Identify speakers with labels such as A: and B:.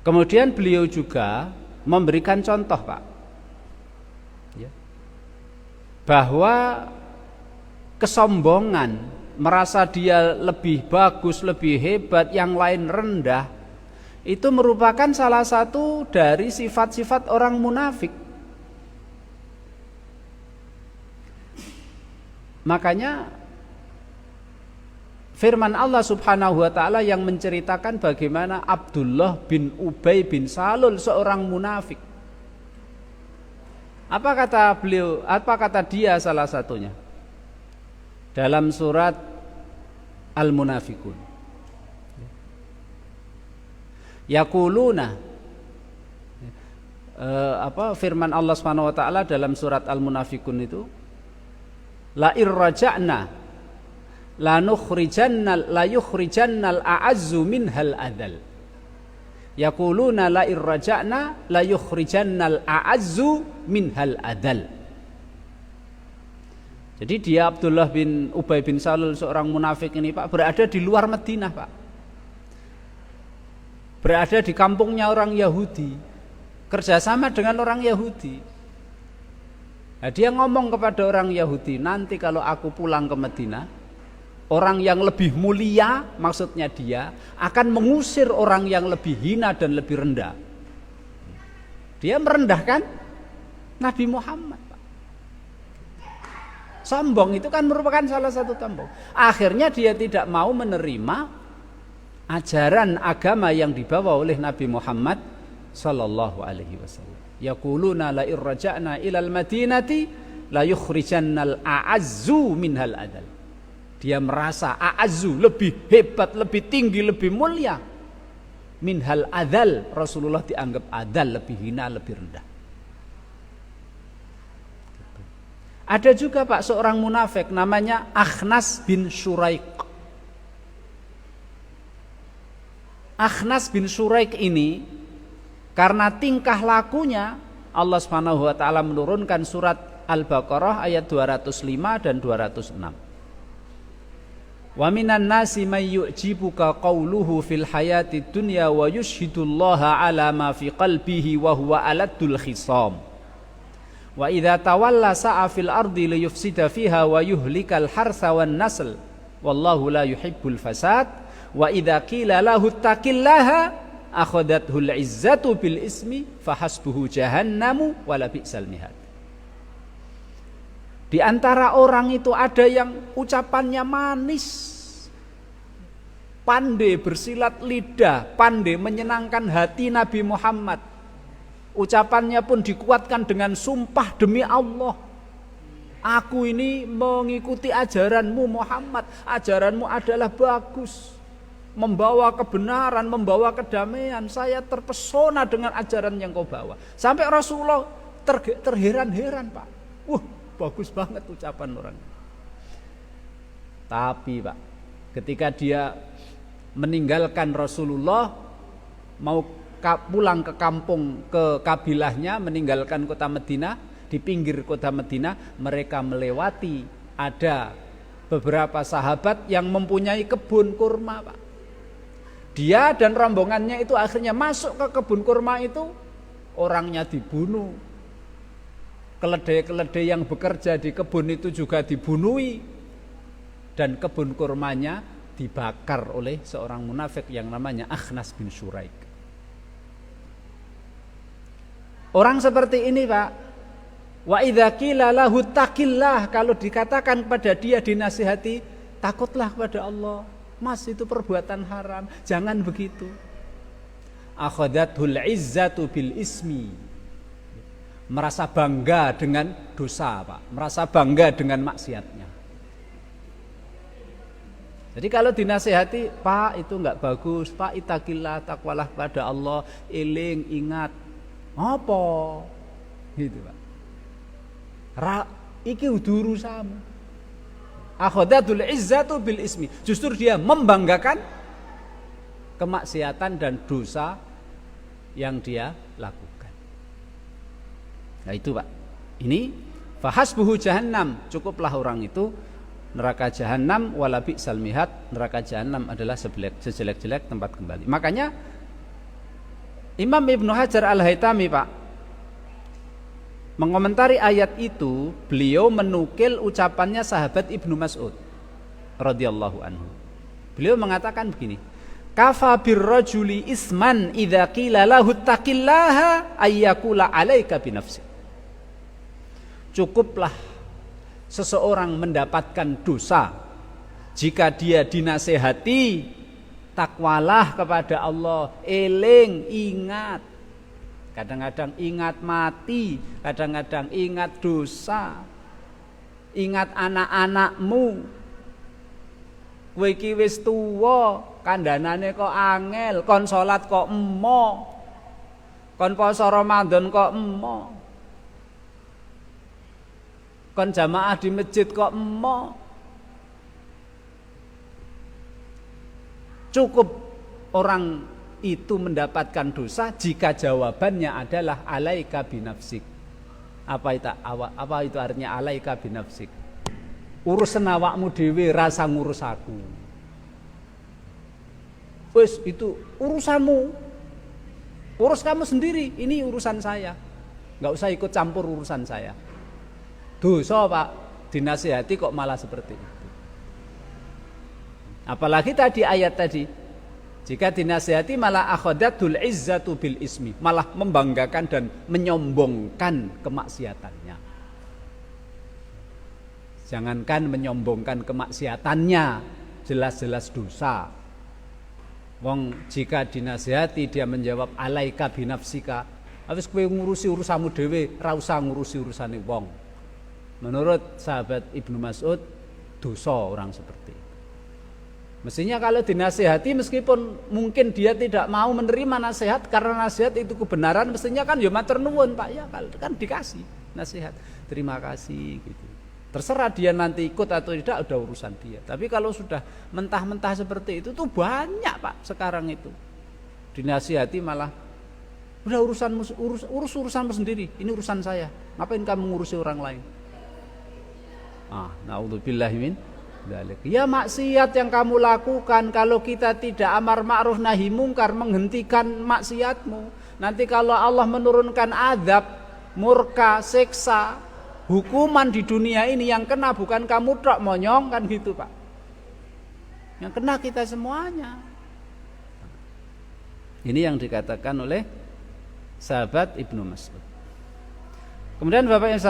A: Kemudian beliau juga memberikan contoh, Pak, ya, bahwa kesombongan, merasa dia lebih bagus, lebih hebat, yang lain rendah, itu merupakan salah satu dari sifat-sifat orang munafik. Makanya firman Allah Subhanahu wa taala yang menceritakan bagaimana Abdullah bin Ubay bin Salul, seorang munafik. Apa kata beliau? Apa kata dia salah satunya? Dalam surat Al-Munafikun. Yaquluna, firman Allah Subhanahu wa taala dalam surat Al-Munafikun itu, la irraja'na la yukhrijannal a'azzu minhal adal. Yaquluna la irraja'na la yukhrijannal a'azzu minhal adal. Jadi dia Abdullah bin Ubay bin Salul, seorang munafik ini, Pak, berada di luar Madinah, Pak. Berada di kampungnya orang Yahudi, kerjasama dengan orang Yahudi. Nah, dia ngomong kepada orang Yahudi, nanti kalau aku pulang ke Madinah, orang yang lebih mulia, maksudnya dia akan mengusir orang yang lebih hina dan lebih rendah. Dia merendahkan Nabi Muhammad. Sombong itu kan merupakan salah satu sombong. Akhirnya dia tidak mau menerima ajaran agama yang dibawa oleh Nabi Muhammad sallallahu alaihi wasallam. Yaquluna la irraja'na ilal madinati la yukhrijannal a'azzu minhal adal. Dia merasa a'azzu, lebih hebat, lebih tinggi, lebih mulia. Minhal adal, Rasulullah dianggap adal, lebih hina, lebih rendah. Ada juga, Pak, seorang munafik namanya Akhnas bin Syuraik. Akhnas bin Syuraik ini karena tingkah lakunya Allah Subhanahu wa taala menurunkan surat Al-Baqarah ayat 205 dan 206. Wa minan nasi may yu'jibuka qawluhu fil hayati dunya wa yushhidullaha ala ma fi qalbihi wa huwa aladul khisam. Wa idza tawalla sa'a fil ardi liyufsida fiha wa yuhlikal harsa wan nasl wallahu la yuhibbul fasad. Wa idza qila lahu taqillaha akhadathul izzatu bil ismi fahasbuhu jahannamu wala bi'sal mihad. Di antara orang itu ada yang ucapannya manis, pandai bersilat lidah, pandai menyenangkan hati Nabi Muhammad. Ucapannya pun dikuatkan dengan sumpah demi Allah. Aku ini mengikuti ajaranmu Muhammad. Ajaranmu adalah bagus, membawa kebenaran, membawa kedamaian. Saya terpesona dengan ajaran yang kau bawa. Sampai Rasulullah terheran-heran, Pak. Bagus banget ucapan orang. Tapi, Pak, ketika dia meninggalkan Rasulullah, mau pulang ke kampung, ke kabilahnya, meninggalkan kota Madinah, di pinggir kota Madinah mereka melewati ada beberapa sahabat yang mempunyai kebun kurma, Pak. Dia dan rombongannya itu akhirnya masuk ke kebun kurma itu, orangnya dibunuh. Keledai-keledai yang bekerja di kebun itu juga dibunuhi, dan kebun kurmanya dibakar oleh seorang munafik yang namanya Akhnas bin Syuraik. Orang seperti ini, Pak, wa idza qila lahu taqillah, kalau dikatakan kepada dia, dinasihati, takutlah kepada Allah, Mas, itu perbuatan haram, jangan begitu. Akhadathul izzatu bil ismi, merasa bangga dengan dosa, Pak, merasa bangga dengan maksiatnya. Jadi kalau dinasihati, Pak, itu enggak bagus, Pak, ittaqillah, takwalah kepada Allah, eling, ingat. Apa? Gitu, Pak. Iki udah urusanmu. Akhadatul izzatu bil ismi. Justru dia membanggakan kemaksiatan dan dosa yang dia lakukan. Nah itu, Pak. Ini fahasbuhu jahannam, cukuplah orang itu neraka jahanam wala bi'sal mihad, neraka jahanam adalah sejelek-jelek tempat kembali. Makanya Imam Ibnu Hajar Al-Haytami, Pak, mengomentari ayat itu, beliau menukil ucapannya sahabat Ibnu Mas'ud radhiyallahu anhu. Beliau mengatakan begini, kafa birrajuli isman idza qila lahu taqillaha ayyakula 'alaika binafsi. Cukuplah seseorang mendapatkan dosa jika dia dinasehati, takwalah kepada Allah, eling, ingat. Kadang-kadang ingat mati, kadang-kadang ingat dosa, ingat anak-anakmu. Kowe iki wis tuwa, kandhanane kok angel, kon salat kok emo, kon poso Ramadan kok emo, kon jamaah di masjid kok emo. Cukup orang itu mendapatkan dosa jika jawabannya adalah alaika binafsik. Apa itu artinya alaika binafsik? Urusan awakmu dhewe, rasa ngurus aku. Wes itu urusanmu. Urus kamu sendiri, ini urusan saya. Enggak usah ikut campur urusan saya. Dosa, Pak, dinasihati kok malah seperti itu. Apalagi tadi ayat tadi, jika dinasihati malah akhadatul izzatu bil ismi, malah membanggakan dan menyombongkan kemaksiatannya. Jangankan menyombongkan kemaksiatannya, jelas-jelas dosa. Wong jika dinasihati dia menjawab alaika binafsika, wis kowe ngurusi urusanmu dhewe, ra usah ngurusi urusane wong. Menurut sahabat Ibnu Mas'ud, dosa orang seperti itu. Mestinya kalau dinasihati, meskipun mungkin dia tidak mau menerima nasihat karena nasihat itu kebenaran, mestinya kan ya matur nuwun, Pak, ya kan dikasih nasihat. Terima kasih gitu. Terserah dia nanti ikut atau tidak, udah urusan dia. Tapi kalau sudah mentah-mentah seperti itu tuh banyak, Pak, sekarang itu. Dinasihati malah udah urus urusanmu sendiri. Ini urusan saya. Ngapain kamu ngurusi orang lain? Naudzubillahi min dzalik. Ya maksiat yang kamu lakukan, kalau kita tidak amar ma'ruf nahi mungkar, menghentikan maksiatmu, nanti kalau Allah menurunkan azab, murka, siksa, hukuman di dunia ini yang kena bukan kamu tok monyong, kan gitu, Pak. Yang kena kita semuanya. Ini yang dikatakan oleh sahabat Ibnu Mas'ud. Kemudian Bapak yang